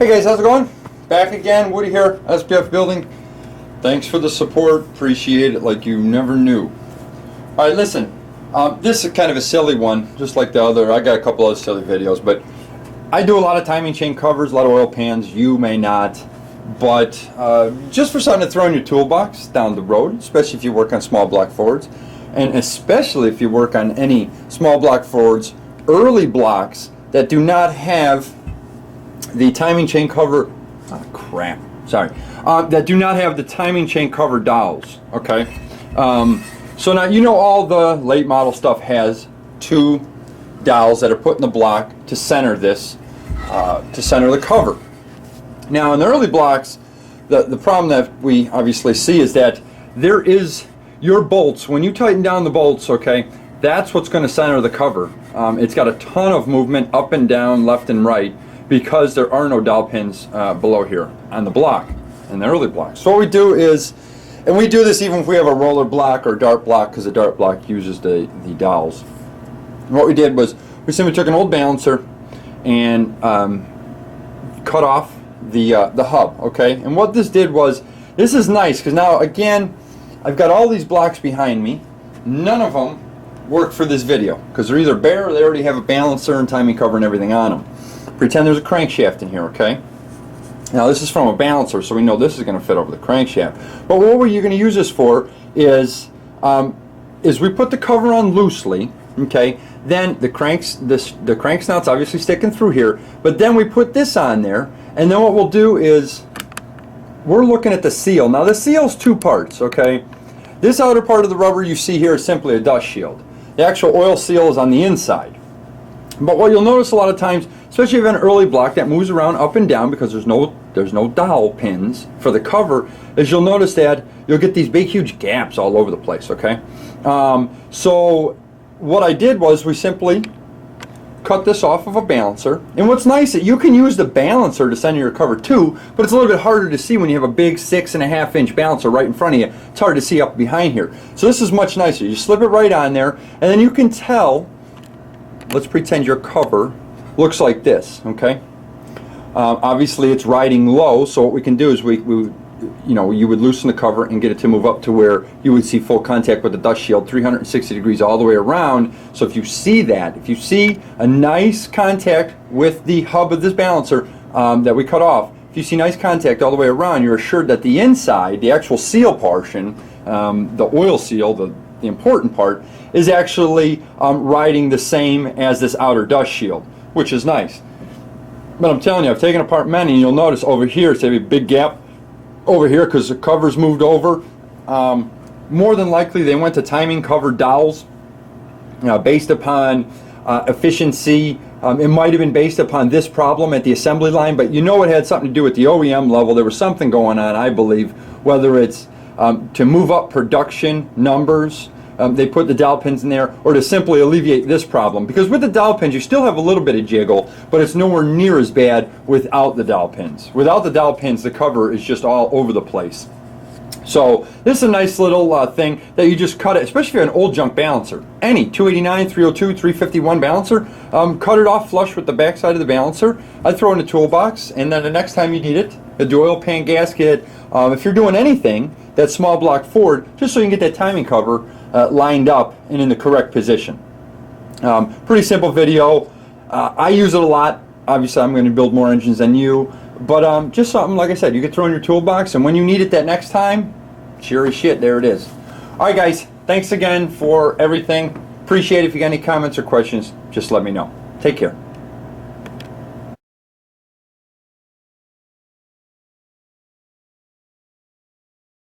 Hey guys, how's it going? Back again, Woody here, SPF Building. Thanks for the support, appreciate it like you never knew. Alright, listen, this is kind of a silly one, just like the other. I got a couple other silly videos, but I do a lot of timing chain covers, a lot of oil pans. You may not, but just for something to throw in your toolbox down the road, especially if you work on small block Fords, and especially if you work on any small block Fords, early blocks that do not have the timing chain cover, that do not have the timing chain cover dowels, okay? So now you know all the late model stuff has two dowels that are put in the block to center this, to center the cover. Now in the early blocks, the problem that we obviously see is that there is your bolts, when you tighten down the bolts, okay, that's what's going to center the cover. It's got a ton of movement up and down, left and right, because there are no dowel pins below here on the block, in the early block. So what we do is, and we do this even if we have a roller block or dart block, because the dart block uses the dowels. And what we did was, we simply took an old balancer and cut off the hub, okay? And what this did was, this is nice, because now again, I've got all these blocks behind me. None of them work for this video, because they're either bare or they already have a balancer and timing cover and everything on them. Pretend there's a crankshaft in here, okay? Now this is from a balancer, so we know this is going to fit over the crankshaft. But what we're going to use this for is we put the cover on loosely, okay? Then the crank snout's obviously sticking through here, but then we put this on there, and then what we'll do is we're looking at the seal. Now the seal's two parts, okay? This outer part of the rubber you see here is simply a dust shield. The actual oil seal is on the inside. But what you'll notice a lot of times, especially if you have an early block that moves around up and down because there's no dowel pins for the cover, is you'll notice that you'll get these big huge gaps all over the place, okay? So what I did was we simply cut this off of a balancer. And what's nice is you can use the balancer to center your cover too, but it's a little bit harder to see when you have a big 6.5 inch balancer right in front of you. It's hard to see up behind here. So this is much nicer. You slip it right on there, and then you can tell, let's pretend your cover looks like this, okay? Obviously it's riding low, so what we can do is you would loosen the cover and get it to move up to where you would see full contact with the dust shield, 360 degrees all the way around. So if you see that, if you see a nice contact with the hub of this balancer that we cut off, if you see nice contact all the way around, you're assured that the inside, the actual seal portion, the oil seal, the important part, is actually riding the same as this outer dust shield, which is nice. But I'm telling you, I've taken apart many, and you'll notice over here, it's a big gap over here because the cover's moved over. More than likely, they went to timing cover dowels based upon efficiency. It might have been based upon this problem at the assembly line, but you know it had something to do with the OEM level. There was something going on, I believe, whether it's to move up production numbers, they put the dowel pins in there, or to simply alleviate this problem. Because with the dowel pins, you still have a little bit of jiggle, but it's nowhere near as bad without the dowel pins. Without the dowel pins, the cover is just all over the place. So this is a nice little thing that you just cut it, especially if you have an old junk balancer. Any 289, 302, 351 balancer, cut it off flush with the back side of the balancer. I'd throw it in a toolbox, and then the next time you need it, a oil pan gasket, if you're doing anything, that small block Ford, just so you can get that timing cover lined up and in the correct position. Pretty simple video. I use it a lot. Obviously I'm going to build more engines than you, but just something, like I said, you can throw in your toolbox, and when you need it that next time, sure as shit, there it is. Alright guys, thanks again for everything. Appreciate it. If you got any comments or questions, just let me know. Take care.